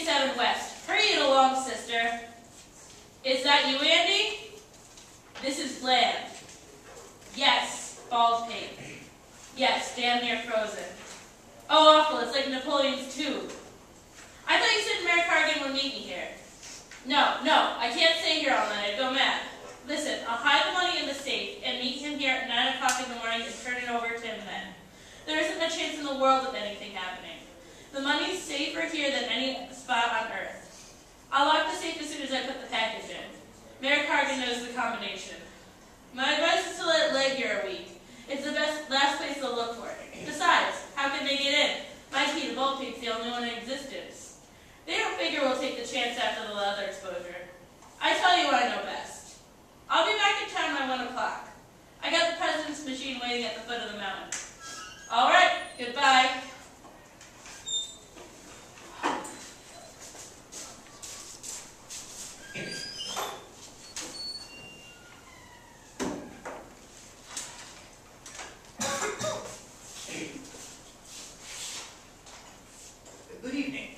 27 West. Hurry it along, sister. Is that you, Andy? This is Bland. Yes, Baldpate. Yes, damn near frozen. Oh, awful, it's like Napoleon's tube. I thought you said Mary Cargan would meet me here. No, I can't stay here all night. I'd go mad. Listen, I'll hide the money in the safe and meet him here at 9 o'clock in the morning and turn it over to him then. There isn't a chance in the world of anything happening. The money's safer here than any spot on earth. I'll lock the safe as soon as I put the package in. Mary Cargan knows the combination. My advice is to let it lay here a week. It's the last place they'll look for it. Besides, how can they get in? My key to Baldpate's the only one in existence. They don't figure we'll take the chance after the leather exposure. I tell you what I know best. I'll be back in town by 1 o'clock. I got the president's machine waiting at the foot of the mountain. All right, goodbye. Good evening.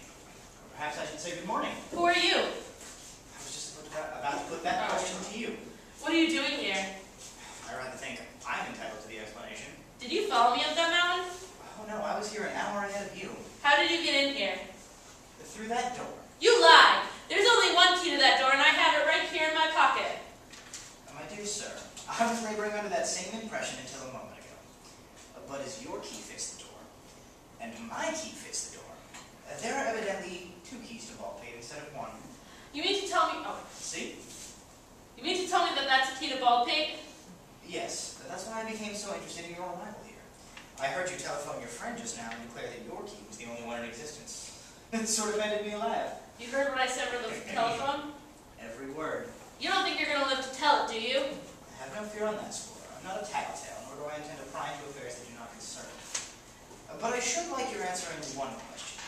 Perhaps I should say good morning. Who are you? I was just about to put that question to you. What are you doing here? I rather think I'm entitled to the explanation. Did you follow me up that mountain? Oh no, I was here an hour ahead of you. How did you get in here? Through that door. You lie! There's only one key to that door, and I have it right here in my pocket. My dear sir, I was laboring under that same impression until a moment ago. But as your key fits the door, and my key fits the door, there are evidently two keys to Baldpate instead of one. You mean to tell me... Oh. See? You mean to tell me that that's a key to Baldpate? Yes, that's why I became so interested in your arrival here. I heard you telephone your friend just now and declare that your key was the only one in existence. It sort of ended me alive. You heard what I said over the telephone? Every word. You don't think you're going to live to tell it, do you? Have no fear on that score. I'm not a tattletale, nor do I intend to pry into affairs that do not concern me. But I should like your answering one question.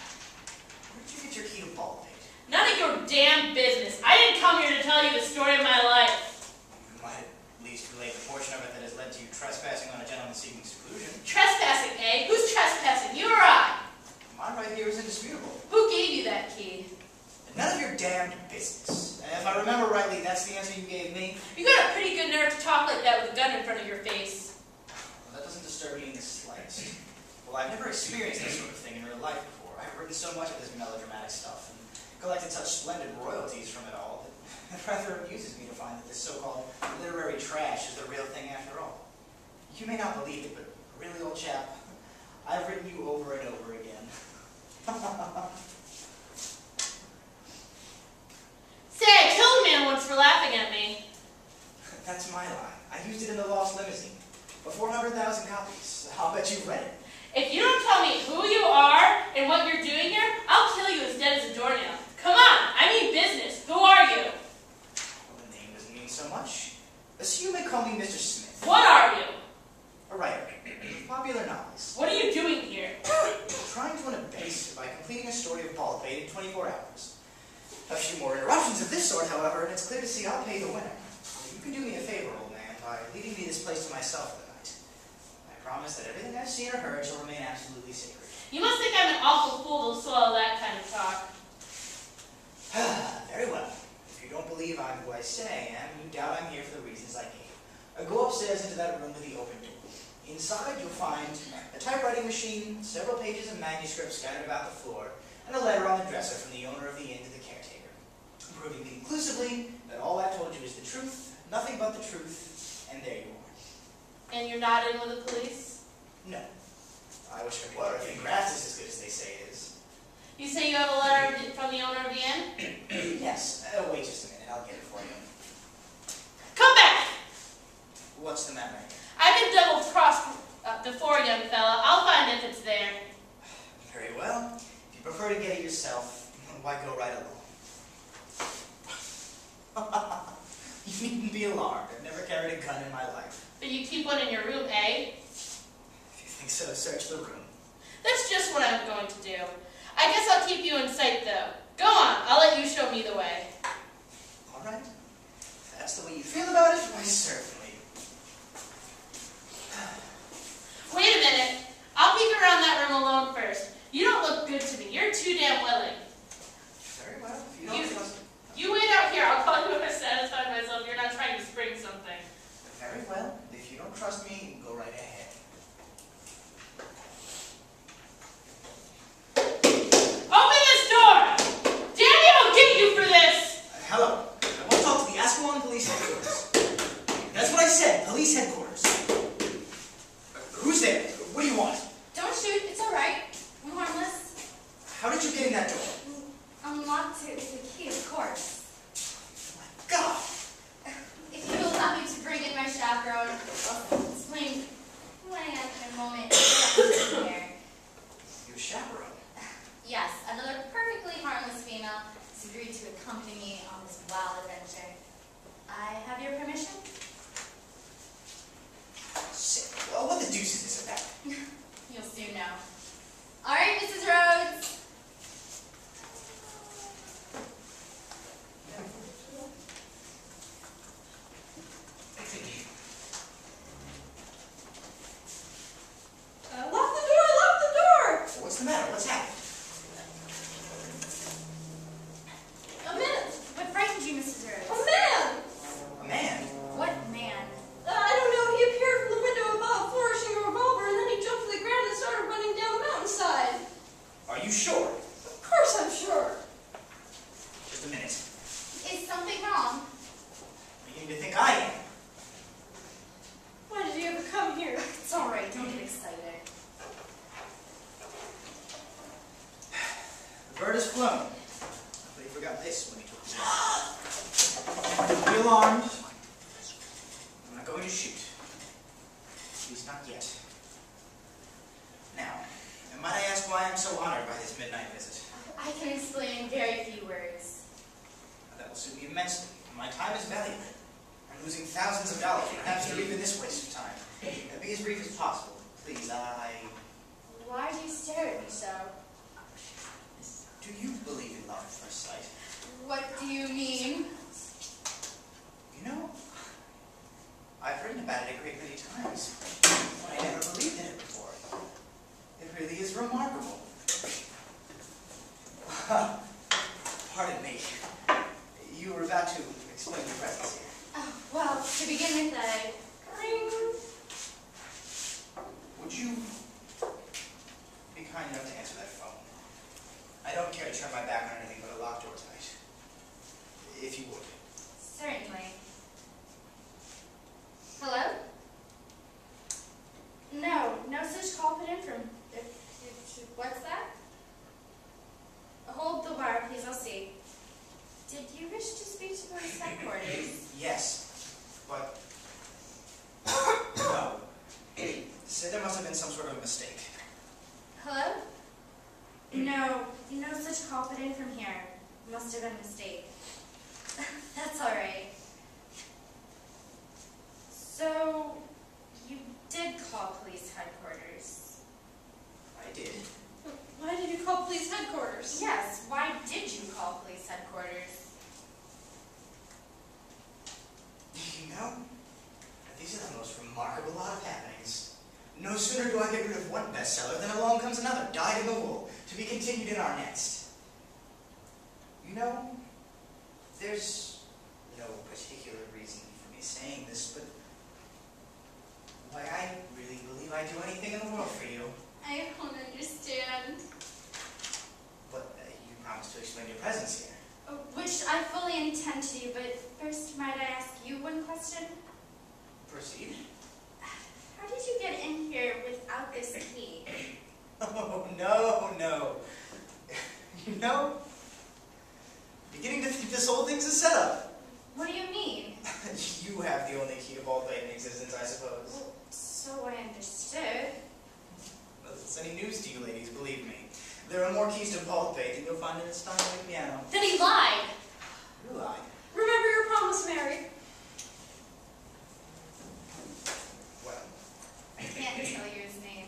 Where did you get your key to Baldpate? None of your damn business. I didn't come here to tell you the story of my life. You might at least relate the portion of it that has led to you trespassing on a gentleman seeking seclusion. Trespassing, eh? Who's trespassing, you or I? My right here is indisputable. Who gave you that key? None of your damned business. And if I remember rightly, that's the answer you gave me. You got a pretty good nerve to talk like that with a gun in front of your face. Well, that doesn't disturb me in the slightest. Well, I've never experienced this sort of thing in real life before. I've written so much of this melodramatic stuff and collected such splendid royalties from it all that it rather amuses me to find that this so-called literary trash is the real thing after all. You may not believe it, but really, old chap, I've written you over and over again. Say, I killed a man once for laughing at me. That's my line. I used it in the Lost Limousine. 400,000 copies. I'll bet you've read it. If you don't tell me who you are and what you're doing here, I'll kill you as dead as a doornail. Come on, I mean business. Who are you? Well, the name doesn't mean so much. Assume they call me Mr. Smith. What are you? A writer. Popular novels. What are you doing here? Trying to win a base by completing a story of Baldpate in 24 hours. A few more interruptions of this sort, however, and it's clear to see I'll pay the winner. You can do me a favor, old man, by leaving me this place to myself for the night. I promise that everything I've seen or heard shall remain absolutely sacred. You must think I'm an awful fool to swallow that kind of talk. Very well. If you don't believe I'm who I say I am, you doubt I'm here for the reasons I gave. Go upstairs into that room with the open door. Inside you'll find a typewriting machine, several pages of manuscripts scattered about the floor, and a letter on the dresser from the owner of the inn to the caretaker, proving conclusively that all I've told you is the truth, nothing but the truth, and there you are. And you're not in with the police? No. I wish I were. I think grass is as good as they say it is. You say you have a letter from the owner of the inn? Yes. Wait just a minute. I'll get it for you. Come back! What's the matter? I've been double-crossed before, young fella. I'll find if it's there. Very well. If you prefer to get it yourself, why go right along? You needn't be alarmed. I've never carried a gun in my life. But you keep one in your room, eh? If you think so, search the room. That's just what I'm going to do. I guess I'll keep you in sight, though. Go on. I'll let you show me the way. All right. If that's the way you feel about it, why certainly. Wait a minute. I'll peek around that room alone first. You don't look good to me. You're too damn willing. trust me, go right ahead. Open this door! Danny, I'll get you for this! Hello. I want to talk to the Ascalon Police Headquarters. That's what I said, police headquarters. Who's there? What do you want? Don't shoot, it's alright. I'm harmless. How did you get in that door? Unlocked it with the key, of course. God! If you allow me to bring in my chaperone, I'll explain why in a moment. Here. Your chaperone? Yes, another perfectly harmless female has agreed to accompany me on this wild adventure. I have your permission? Sick. Well, what the deuce is this about? You'll soon know. Alright, Mrs. Rhodes. Lock the door! Lock the door! What's the matter? What's happened? A man. What frightened you, Mrs. Rhodes? A man! A man? What man? I don't know. He appeared from the window above, flourishing a revolver, and then he jumped to the ground and started running down the mountainside. Are you sure? Of course I'm sure. Just a minute. Is something wrong? Beginning to think I am. Why did you ever come here? It's alright, don't get excited. The bird has flown. But he forgot this when he took the gun. Don't be alarmed. I'm not going to shoot. At least not yet. Now, might I ask why I'm so honored by this midnight visit? I can explain in very few words. That will suit me immensely. My time is valuable. I'm losing thousands of dollars, perhaps through even this waste of time. Be as brief as possible. Please, Why do you stare at me so? Do you believe in love at first sight? What do you mean? You know, I've written about it a great many times, but I never believed in it before. It really is remarkable. Pardon me. You were about to explain your presence here. Oh, well, to begin with, ring. Would you be kind enough to answer that phone? I don't care to turn my back on anything but a locked door tonight. If you would. Certainly. Hello? No such call put in from... What's that? Hold the wire, please, I'll see. Did you wish to speak to police headquarters? Yes, but... no. So there must have been some sort of mistake. Hello? No such call put in from here. Must have been a mistake. That's alright. So, you did call police headquarters? I did. Why did you call police headquarters? Yes, why did you call police headquarters? You know, these are the most remarkable lot of happenings. No sooner do I get rid of one bestseller than along comes another, dyed in the wool, to be continued in our next. You know, there's no particular reason for me saying this, but why, I really believe I'd do anything in the world for you. I don't understand. But you promised to explain your presence here. Which I fully intend to do, but first might I ask you one question? Proceed. How did you get in here without this key? Oh, no. You know, beginning to think this whole thing's a setup. What do you mean? You have the only key to Baldpate in existence, I suppose. Well, so I understood. Well, if it's any news to you ladies, believe me. There are more keys to Baldpate than you'll find in a Steinway piano. Then he lied! You lied. Remember your promise, Mary. Well, I can't tell you his name.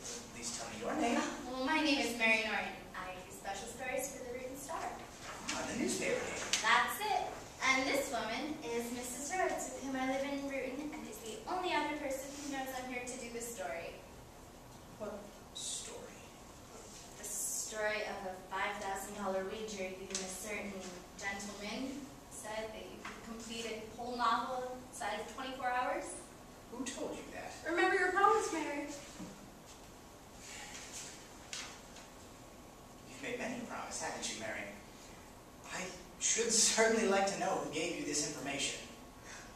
at least tell me your name. Well, my name is Mary Norton. I do special stories for the Root and Star. The newspaper name. That's it. And this woman is Mrs. Rhodes, with whom I live in Rooten, and is the only other person who knows I'm here to do this story. What story? The story of a $5,000 wager you and a certain gentleman said that you could complete a whole novel inside of 24 hours. Who told you that? Remember your promise, Mary. You've made many a promise, haven't you, Mary? I should certainly like to know who gave you this information.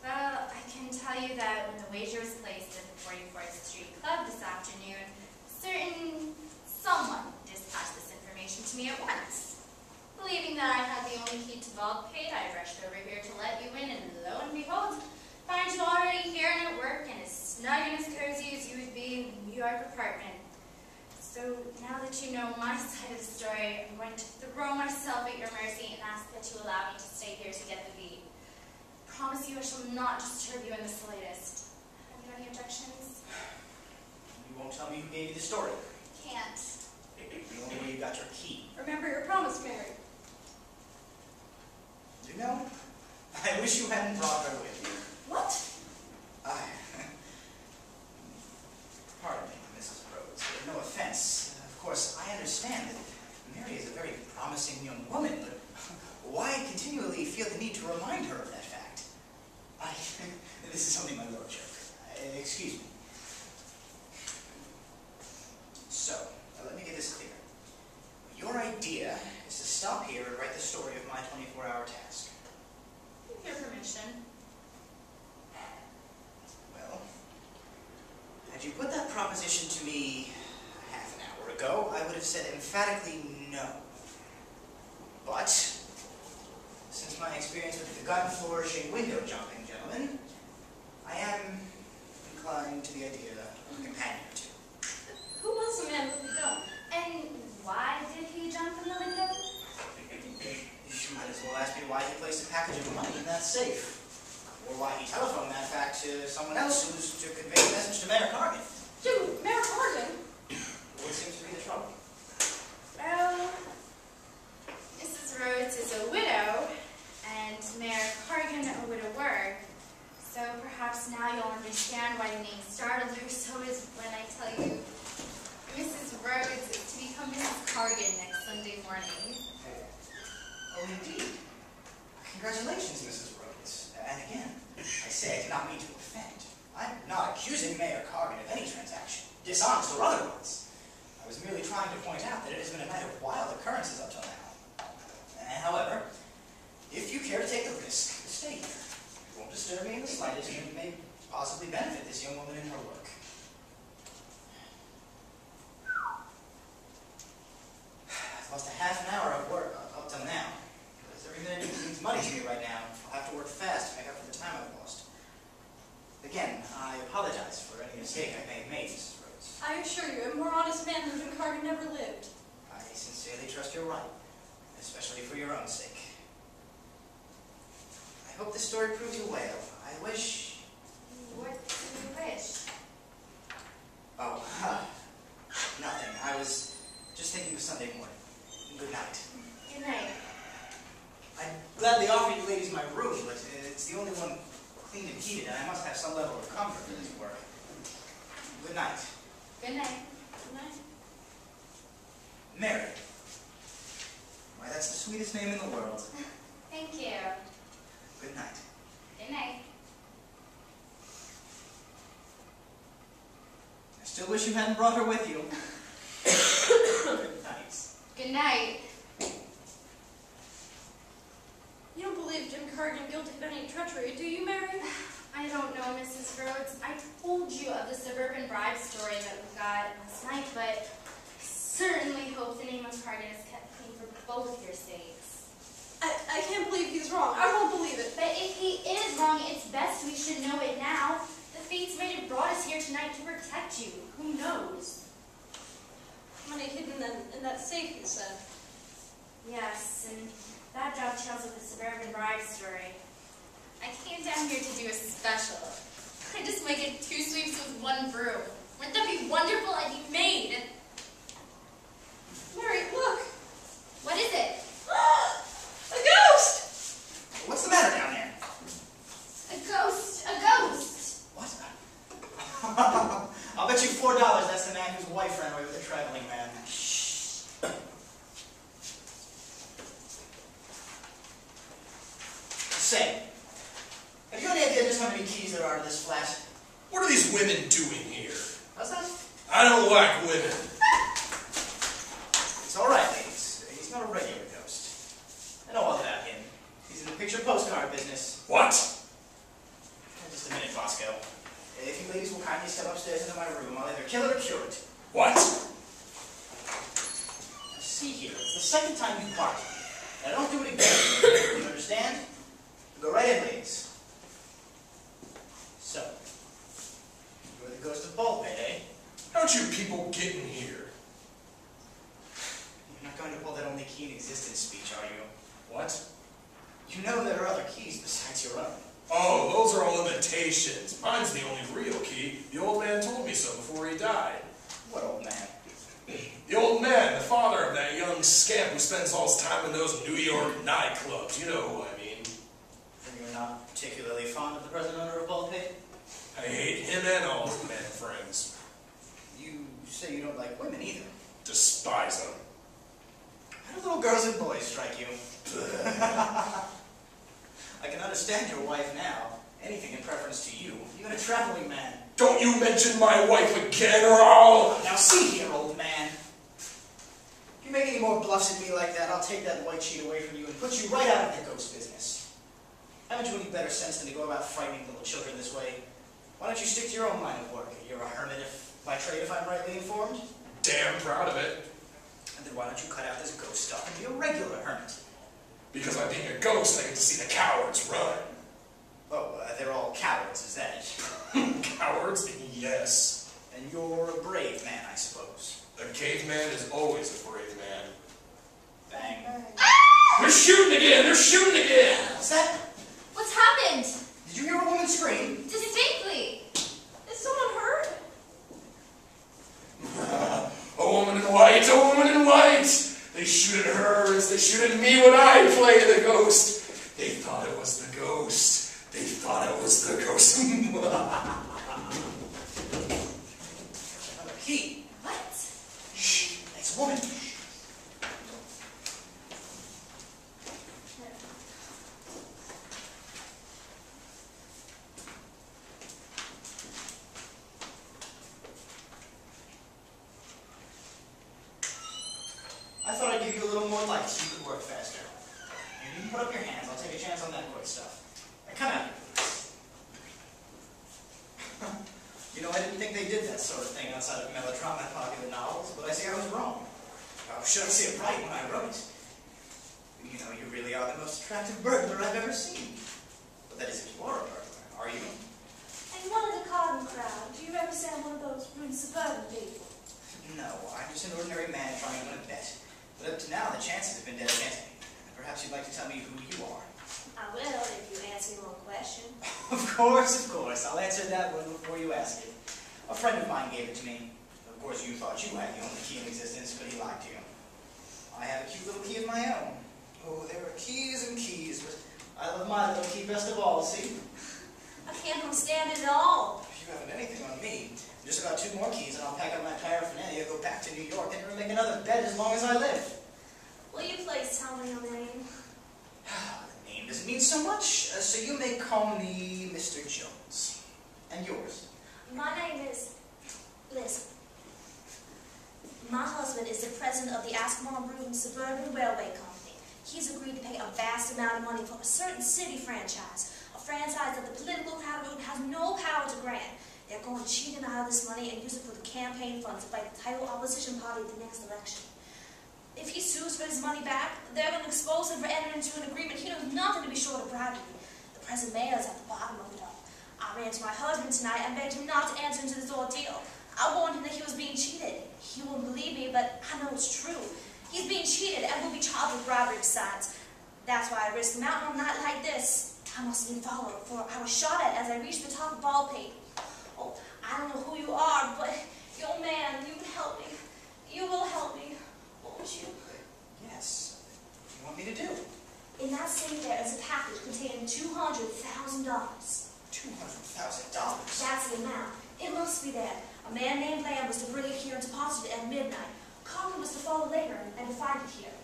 Well, I can tell you that when the wager was placed at the 44th Street Club this afternoon, someone dispatched this information to me at once. Believing that I had the only key to Baldpate, I rushed over here to let you in, and lo and behold, find you already here and at work and as snug and as cozy as you would be in a New York apartment. So now that you know my side of the story, I'm going to throw myself at your mercy and ask that you allow me to stay here to get the beat. Promise you I shall not disturb you in the slightest. Have you any objections? You won't tell me who gave you the story. Can't. The only way you got your key. Remember your promise, Mary. You know, I wish you hadn't brought her with you. What? Pardon me, Mrs. Rhodes. No offense. Of course, I understand that Mary is a very promising young woman, but why continually feel the need to remind her of that fact? This is only my little joke. Excuse me. So, let me get this clear. Your idea is to stop here and write the story of my 24-hour task. With your permission. Well, had you put that proposition to me half an hour ago, I would have said emphatically no. But, since my experience with the gun-flourishing window-jumping gentleman, I am inclined to the idea of a companion or two. Who was the man with the gun? And why did he jump from the window? You might as well ask me why he placed a package of money in that safe. Or why he telephoned that fact to someone else who was to convey the message to Mayor Cargan. To Mayor Cargan? What seems to be the trouble? Well, Mrs. Rhodes is a widow, and Mayor Cargan a widower. So perhaps now you'll understand why the name startled her so is when I tell you Mrs. Rhodes is to become Mrs. Cargan next Sunday morning. Oh, indeed. Congratulations, Mrs. Rhodes. And again, I say I do not mean to offend. I'm not accusing Mayor Cargan of any transaction, dishonest or otherwise. I was merely trying to point out that it has been a night of wild occurrences up till now. However, if you care to take the risk, stay here. It won't disturb me in the slightest, and it may possibly benefit this young woman in her work. I've lost a half an hour of work up till now. Because every minute means money to me right now. I'll have to work fast to make up for the time I've lost. Again, I apologize for any mistake I may have made, Mrs. Rhodes. I assure you, a more honest man than Jim Cargan never lived. I sincerely trust you're right, especially for your own sake. I hope this story proves you well. I wish... What do you wish? Oh, nothing. I was just thinking of Sunday morning. Good night. Good night. I'd gladly offer you ladies my room, but it's the only one cleaned and heated, and I must have some level of comfort for this work. Good night. Good night. Good night. Mary. Why, that's the sweetest name in the world. Thank you. Good night. Good night. I still wish you hadn't brought her with you. Good night. Good night. You don't believe Jim Cargan guilty of any treachery, do you, Mary? I don't know, Mrs. Rhodes. I told you of the suburban bribe story that we got last night, but I certainly hope the name of Cargan is kept clean for both your sakes. I can't believe he's wrong. I won't believe it. But if he is wrong, it's best we should know it now. The fates may have brought us here tonight to protect you. Who knows? Money hidden in that safe, you said. Yes, and that dovetails with the suburban bribe story. I came down here to do a special. I just might get 2 sweeps with 1 broom. Wouldn't that be wonderful? I'd be made. Mary, look! What is it? A ghost! What's the matter down there? A ghost. A ghost. What? I'll bet you $4 that's the man whose wife ran away with the traveling man. Say, have you any idea just how many keys there are to this flat? What are these women doing here? How's that? I don't like women. It's all right, ladies. He's not a regular ghost. I know all about him. He's in the picture postcard business. What? Just a minute, Bosco. If you ladies will kindly step upstairs into my room, I'll either kill it or cure it. What? Now, see here, it's the second time you've barked at me. And I don't do it again. You understand? Go right in, ladies. So, you're the ghost of Baldpate, eh? How'd you people get in here? You're not going to pull that only key in existence speech, are you? What? You know there are other keys besides your own. Oh, those are all imitations. Mine's the only real key. The old man told me so before he died. What old man? The old man, the father of that young scamp who spends all his time in those New York nightclubs. You know who I mean. Then you're not particularly fond of the present owner of Baldpate? I hate him and all his men friends. You say you don't like women either. Despise them. How do little girls and boys strike you? I can understand your wife now. Anything in preference to you. Even a traveling man. Don't you mention my wife again, or I'll... Now see here, old man. If you make any more bluffs at me like that, I'll take that white sheet away from you and put you right out of the ghost business. Haven't you any better sense than to go about frightening little children this way? Why don't you stick to your own line of work? You're a hermit by trade, if I'm rightly informed. Damn proud of it. And then why don't you cut out this ghost stuff and be a regular hermit? Because by being a ghost, I get to see the cowards run. Oh, they're all cowards, is that it? Cowards? Yes. And you're a brave man, I suppose. A caveman is always a brave man. Bang. They're shooting again! They're shooting again! What's that? What's happened? Did you hear a woman scream? Distinctly. Is someone hurt? A woman in white! A woman in white! They shoot at her as they shoot at me when I play the ghost. They thought it was the ghost. They thought it was the ghost. Another key. What? Shh. It's a woman. I thought I'd give you a little more light so you could work faster. You can put up your hands. I'll take a chance on that quick stuff. Now come out here, please. You know, I didn't think they did that sort of thing outside of melodrama and popular novels, but I see I was wrong. Should I see it right when I wrote it? You know, you really are the most attractive burglar I've ever seen. But that is if you are a burglar, are you? And one of the cotton crowd. Do you represent one of those rude suburban people? No, I'm just an ordinary man trying to win a bet. But up to now, the chances have been dead against me. Perhaps you'd like to tell me who you are. I will if you answer me one question. Of course. I'll answer that one before you ask it. A friend of mine gave it to me. Of course, you thought you had the only key in existence, but he lied to you. I have a cute little key of my own. Oh, there are keys and keys, but I love my little key best of all, see? I can't understand it at all. If you haven't anything on me, just about 2 more keys and I'll pack up my paraphernalia, go back to New York, and never make another bet as long as I live. Will you please tell me your name? The name doesn't mean so much, so you may call me Mr. Jones. And yours? My name is... Listen. My husband is the president of the Ascalon-Brewton Suburban Railway Company. He's agreed to pay a vast amount of money for a certain city franchise, a franchise that the political crowd has no power to grant. They're going to cheat him out of this money and use it for the campaign funds to fight the title opposition party at the next election. If he sues for his money back, they're going to expose him for entering into an agreement he knows nothing to be short of bribery. The present mayor is at the bottom of it all. I ran to my husband tonight and begged him not to enter into this ordeal. I warned him that he was being cheated. He wouldn't believe me, but I know it's true. He's being cheated and will be charged with bribery besides. That's why I risked him out on a night like this. I must have been followed, for I was shot at as I reached the top of Baldpate. Oh, I don't know who you are, but you're a man. You can help me. You will help me, won't you? Yes. What do you want me to do? In that safe there is a package containing $200,000. $200,000? That's the amount. It must be there. A man named Lamb was to bring it here and deposit it at midnight. Cargan was to follow later and to find it here.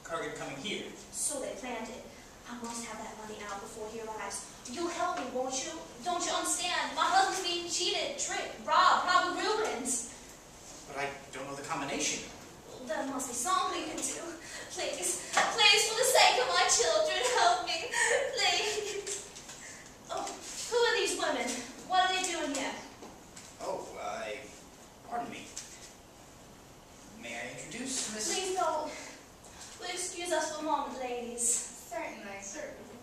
Cargan coming here? So they planned it. I must have that money out before he arrives. You'll help me, won't you? Don't you understand? My husband's being cheated, tricked, robbed, probably ruined. But I don't know the combination. There must be something you can do. Please, please, for the sake of my children, help me. Please. Oh, who are these women? What are they doing here? Oh, pardon me. May I introduce Miss... Please don't. Will you excuse us for a moment, ladies? Certainly, certainly.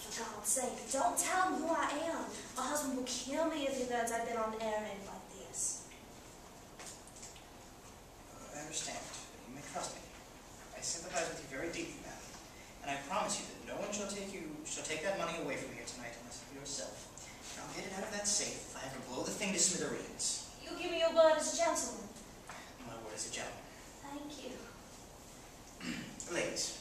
For God's sake, don't tell him who I am. My husband will kill me if he learns I've been on an errand like this. I understand. You may trust me. I sympathize with you very deeply, madam. And I promise you that no one shall take that money away from here tonight unless for yourself. Now get it out of that safe. I have to blow the thing to smithereens. You give me your word as a gentleman. My word as a gentleman. Thank you. Ladies,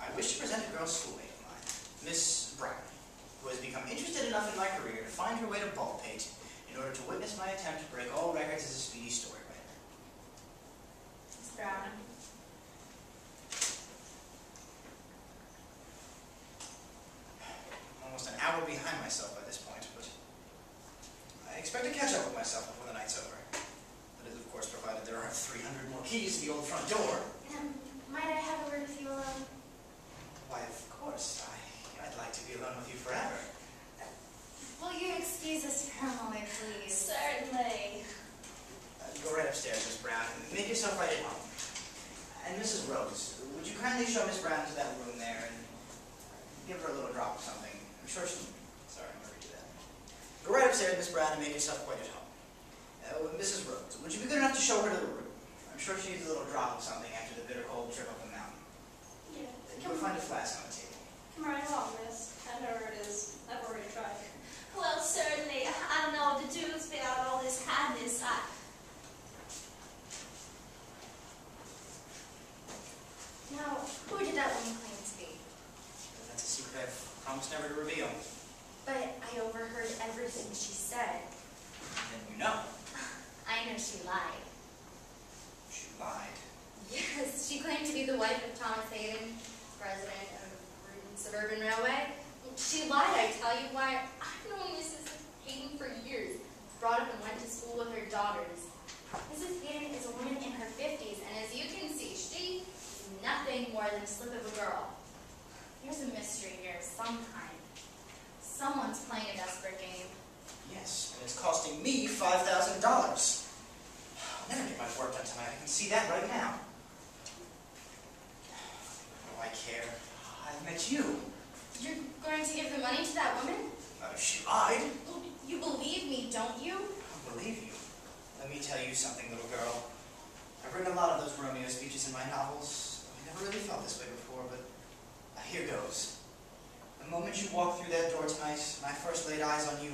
I wish to present a girl schoolmate of mine, Miss Brown, who has become interested enough in my career to find her way to Baldpate in order to witness my attempt to break all records as a speedy story writer. Miss Brown. I'm almost an hour behind myself by this point, but I expect to catch up with myself before the night's over. That is, of course, provided there aren't 300 more keys to the old front door. Might I have a word with you alone? Why, of course. I'd like to be alone with you forever. Will you excuse us for a moment, please? Certainly. Go right upstairs, Miss Brown, and make yourself right at home. And Mrs. Rose, would you kindly show Miss Brown to that room there and give her a little drop of something? I'm sure she... Sorry, I'm going to redo that. Go right upstairs, Miss Brown, and make yourself quite at home. Mrs. Rose, would you be good enough to show her to the room? I'm sure she needs a little drop of something after the bitter cold trip up the mountain. Yeah. You'll find a flask on the table. Come right along, miss. I know where it is. I've already tried. Well, certainly. I don't know what to do without all this kindness. Now, who did that woman claim to be? That's a secret I've promised never to reveal. But I overheard everything she said. Then you know. I know she lied. She lied. Yes, she claimed to be the wife of Thomas Hayden, president of Reuben Suburban Railway. She lied, I tell you why. I've known Mrs. Hayden for years. Brought up and went to school with her daughters. Mrs. Hayden is a woman in her 50s, and as you can see, she is nothing more than a slip of a girl. There's a mystery here of some kind. Someone's playing a desperate game. Yes, and it's costing me $5,000. I'll never get my work done tonight. I can see that right now. Oh, I care. I've met you. You're going to give the money to that woman? Not if she lied. You believe me, don't you? I believe you. Let me tell you something, little girl. I've written a lot of those Romeo speeches in my novels. I never really felt this way before, but here goes. The moment you walked through that door tonight, and I first laid eyes on you,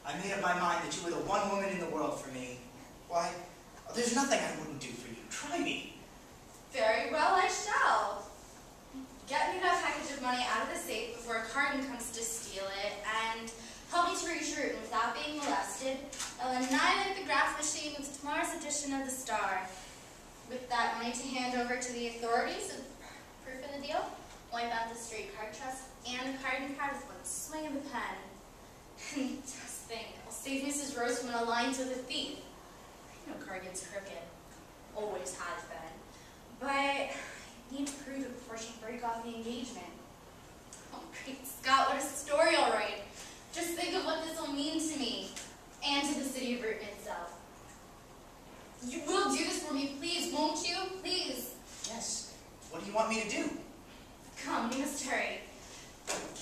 I made up my mind that you were the one woman in the world for me. Why, there's nothing I wouldn't do for you. Try me. Very well, I shall. Get me that package of money out of the safe before a carton comes to steal it, and help me to reach Reuben without being molested. I'll annihilate the graph machine with tomorrow's edition of the Star. With that money to hand over to the authorities, proof in the deal, wipe out the straight card trust and the card with one swing of the pen. And just think, I'll save Mrs. Rose from an alliance with a thief. I know Cargan's crooked. Always has been. But I need to prove it before she break off the engagement. Oh, great Scott, what a story I'll write. Just think of what this will mean to me and to the city of Reuben itself. You will do this for me, please, won't you? Please. Yes. What do you want me to do? Come, we must hurry.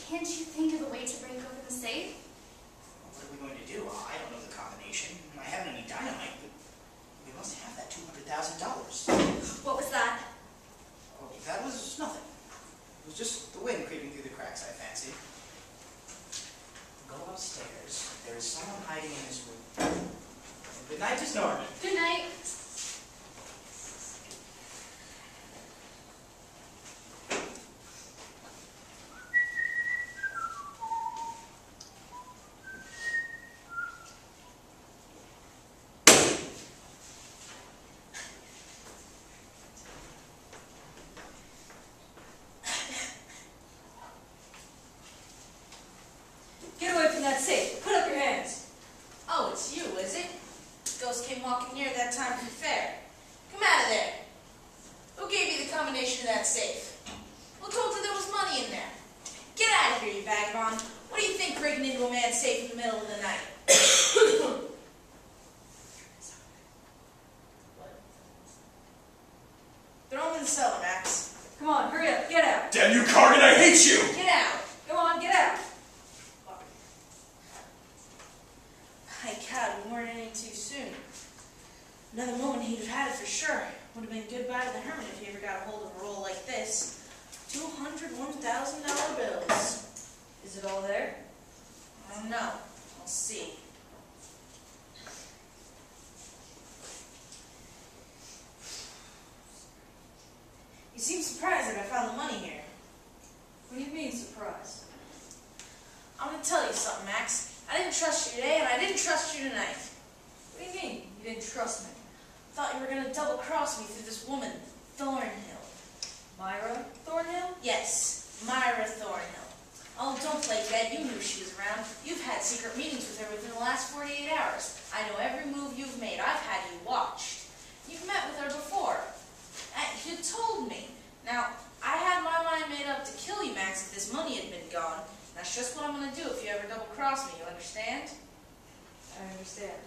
Can't you think of a way to break open the safe? What are we going to do? I don't know the combination. I haven't any dynamite, but we must have that $200,000. What was that? Oh, that was nothing. It was just the wind creeping through the cracks, I fancy. Go upstairs. There is someone hiding in this room. Good night, Miss Norman. Good night. combination of that safe? Who told you there was money in there? Get out of here, you vagabond. What do you think breaking into a man's safe in the middle of the night? Throw him in the cellar, Max. Come on, hurry up, get out. Damn you, Cargan, I hate you! Get out. Come on, get out. My God, we weren't any too soon. Another moment he'd have had it for sure. Would have been goodbye to the hermit if he ever got a hold of a roll like this. 200 $1,000 bills. Is it all there? I don't know. I'll see. You seem surprised that I found the money here. What do you mean, surprise? I'm going to tell you something, Max. I didn't trust you today, and I didn't trust you tonight. What do you mean, you didn't trust me? I thought you were going to double-cross me through this woman, Thornhill. Myra Thornhill? Yes, Myra Thornhill. Oh, don't play dead. You knew she was around. You've had secret meetings with her within the last 48 hours. I know every move you've made. I've had you watched. You've met with her before. You told me. Now, I had my mind made up to kill you, Max, if this money had been gone. That's just what I'm going to do if you ever double-cross me. You understand? I understand.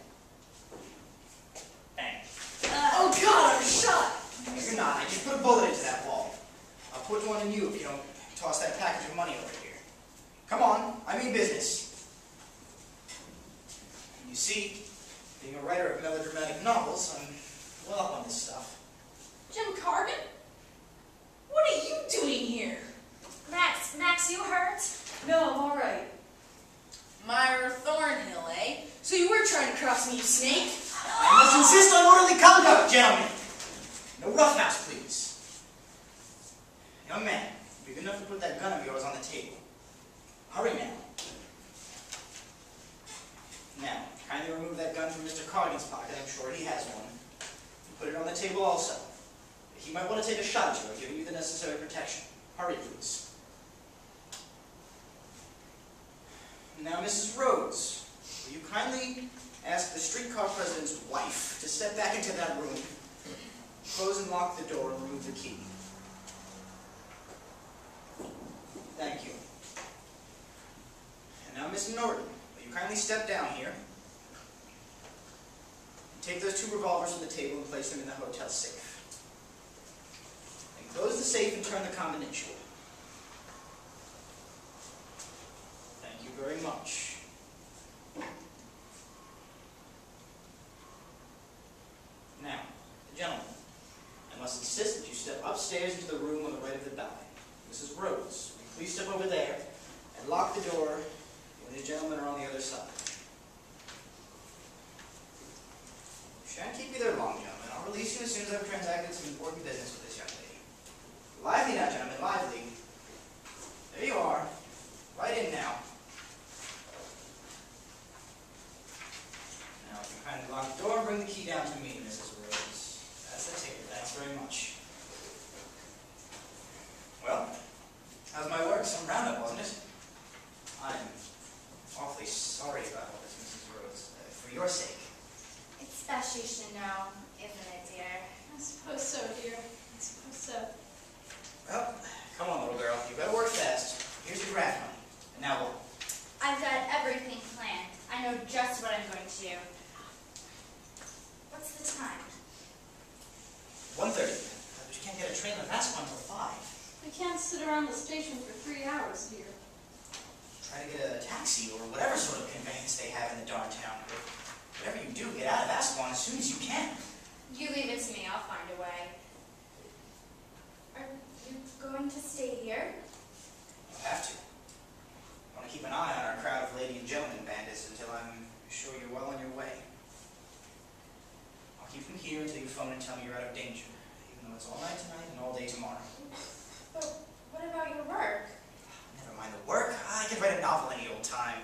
Bang. Oh, God, I'm shot! No, you're not. I just put a bullet into that wall. I'll put one in you if you don't toss that package of money over here. Come on, I mean business. You see, being a writer of melodramatic novels, I'm well up on this stuff. Jim Cargan? What are you doing here? Max, you hurt? No, I'm all right. Myra Thornhill, eh? So you were trying to cross me, you snake? I must insist on orderly conduct, gentlemen. No roughhouse, please. Young man, be good enough to put that gun of yours on the table. Hurry now. Now, kindly remove that gun from Mr. Cargan's pocket. I'm sure he has one. And put it on the table also. He might want to take a shot at you or give you the necessary protection. Hurry, please. Now, Mrs. Rhodes, will you kindly ask the streetcar president's wife to step back into that room, close and lock the door, and remove the key. Thank you. And now, Miss Norton, will you kindly step down here and take those two revolvers from the table and place them in the hotel safe. And close the safe and turn the combination. Thank you very much. Now, gentlemen, I must insist that you step upstairs into the room on the right of the balcony. Mrs. Rhodes, will you please step over there and lock the door when these gentlemen are on the other side. Shan't keep you there long, gentlemen. I'll release you as soon as I've transacted some important business with this young lady. Lively now, gentlemen, lively. There you are. Right in now. Now, if you kindly lock the door and bring the key down to me, Mrs. Rhodes. That's the ticket. Thanks very much. Well, how's my work? Some roundup, wasn't it? I'm awfully sorry about all this, Mrs. Rhodes. For your sake. It's best you should know, isn't it, dear? I suppose so, dear. I suppose so. Well, come on, little girl. You better work fast. Here's your graft money. And now what? I've got everything planned. I know just what I'm going to do. What's the time? 1:30. But you can't get a train to Vasco until 5. We can't sit around the station for 3 hours, dear. Try to get a taxi or whatever sort of conveyance they have in the darn town. Whatever you do, get out of Aswan as soon as you can. You leave it to me. I'll find a way. Are you going to stay here? You'll have to. I want to keep an eye on our crowd of lady and gentlemen bandits until I'm sure you're well on your way. I'll keep them here until you phone and tell me you're out of danger, even though it's all night tonight and all day tomorrow. But what about your work? Never mind the work. I could write a novel any old time.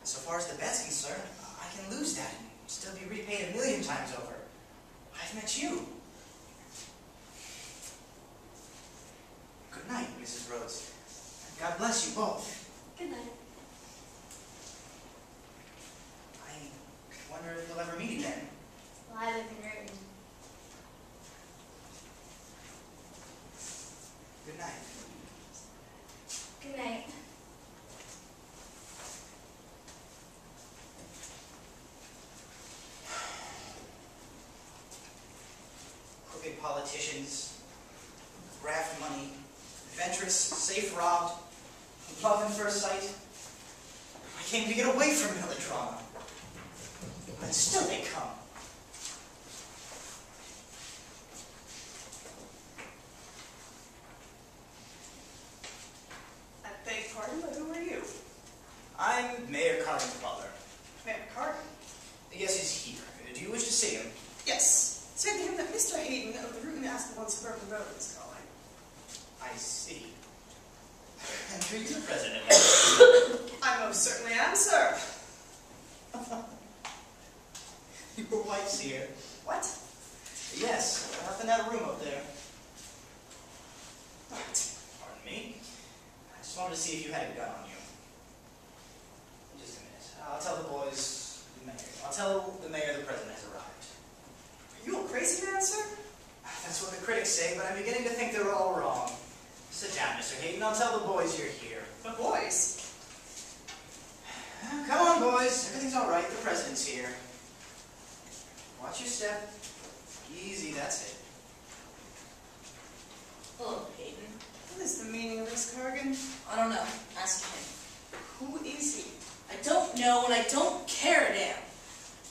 And so far as the bet's concerned, I can lose that and still be repaid 1,000,000 times over. I've met you. Good night, Mrs. Rhodes. God bless you both. Good night. I wonder if we'll ever meet again. Well, I live in Reuton. adventurous, safe robbed, love at first sight. I came to get away from melodrama. But still they come. I beg pardon, but who are you? I'm Mayor Carden's butler. Mayor Carden? Yes, he's here. Do you wish to see him? Yes. Say to him that Mr. Hayden of the Root and Ascalon Suburban Road is calling. I see. And you're the president. I most certainly am, sir. Your wife's here. What? Yes, up in that room up there. What? Pardon me. I just wanted to see if you had a gun on you. Just a minute. I'll tell the boys, the mayor. I'll tell the mayor the president has arrived. Are you a crazy man, sir? That's what the critics say, but I'm beginning to think they're all wrong. Sit down, Mr. Hayden. I'll tell the boys you're here. The boys? Come on, boys. Everything's all right. The president's here. Watch your step. Easy, that's it. Hello, Hayden. What is the meaning of this, Cargan? I don't know. Ask him. Who is he? I don't know, and I don't care a damn.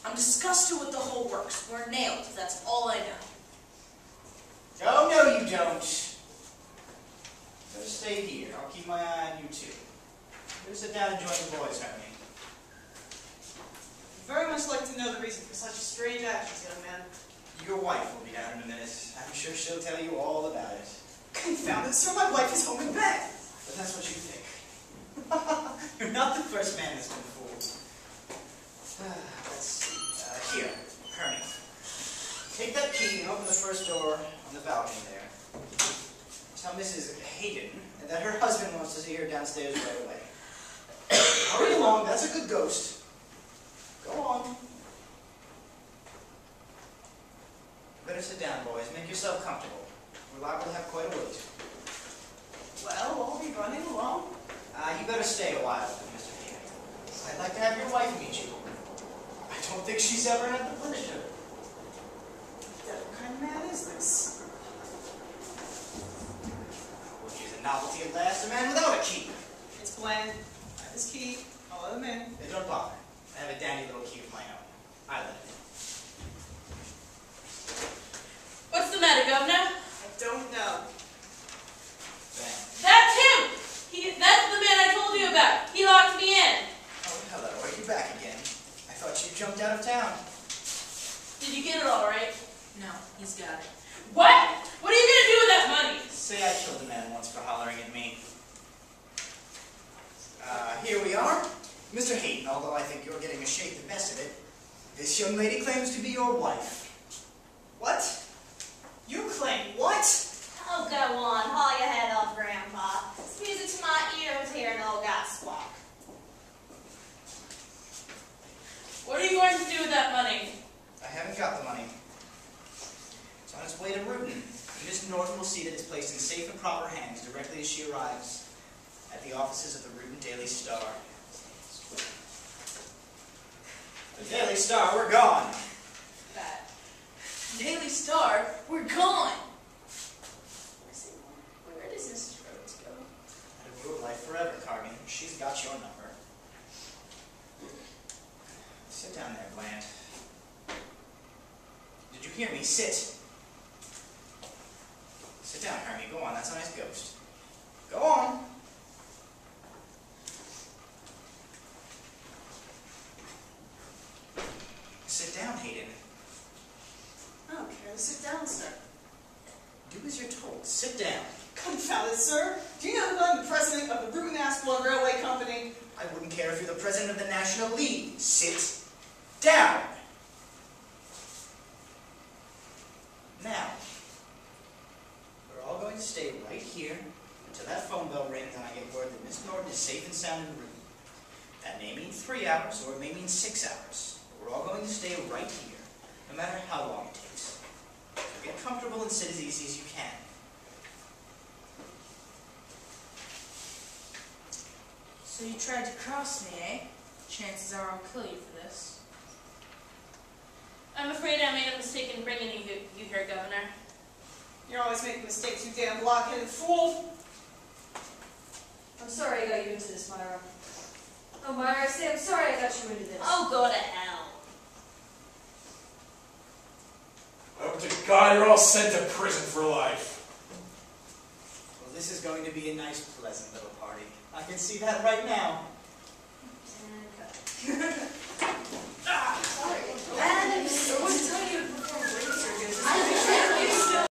I'm disgusted with the whole works. We're nailed. That's all I know. Oh, no, you don't. Better stay here. I'll keep my eye on you, too. Better sit down and join the boys, Hermie. I'd very much like to know the reason for such strange actions, young man. Your wife will be down in a minute. I'm sure she'll tell you all about it. Confound it, sir, my wife is home in bed. But that's what you think. You're not the first man that's been fooled. Let's see. Here, Hermie. Take that key and open the first door on the balcony there. Tell Mrs. Hayden that her husband wants to see her downstairs right away. Hurry along, that's a good ghost. Go on. Better sit down, boys. Make yourself comfortable. We're liable to have quite a wait. Well, I'll be running along. You better stay a while, Mr. Hayden. I'd like to have your wife meet you. I don't think she's ever had the pleasure. What kind of man is this? Well, she's a novelty at last, a man without a key. It's Bland. I have his key. I'll let him in. Don't bother. I have a dandy little key of my own. I let it in. What's the matter, Governor? I don't know. Bang. That's him! That's the man I told you about. He locked me in. Oh, hello. Are you back again? I thought you jumped out of town. Did you get it all right? No, he's got it. What? What are you going to do with that money? Say I killed a man once for hollering at me. Here we are. Mr. Hayden, although I think you're getting a shake the best of it, this young lady claims to be your wife. What? You claim what? Oh, go on. Haul your head off, Grandpa. It's music to my ears hearing old guy squawk. What are you going to do with that money? I haven't got the money. It's on its way to Reuton. Miss Norton will see that it's placed in safe and proper hands directly as she arrives at the offices of the Reuton Daily Star. The Daily Star, we're gone. That Daily Star, we're gone. Where does Mrs. Rhodes go? I'd rule life forever, Cargan. She's got your number. Sit down there, Bland. Did you hear me? Sit. Sit down, Hermie. Go on. That's a nice ghost. Go on. Sit down, Hayden. I don't care. Sit down, sir. Do as you're told. Sit down. Confound it, sir. Do you know that I'm the president of the Root and Ascalon Railway Company? I wouldn't care if you're the president of the National League. Sit down. Now, we're all going to stay right here until that phone bell rings and I get word that Miss Norton is safe and sound in the room. That may mean 3 hours or it may mean 6 hours. But we're all going to stay right here, no matter how long it takes. So get comfortable and sit as easy as you can. So you tried to cross me, eh? Chances are I'll kill you for this. I'm afraid I made a mistake in bringing you here, Governor. You're always making mistakes, you damn blockheaded fool. I'm sorry I got you into this, Myra. Oh, Myra, I say I'm sorry I got you into this. Oh, go to hell. I hope to God you're all sent to prison for life. Well, this is going to be a nice, pleasant little party. I can see that right now.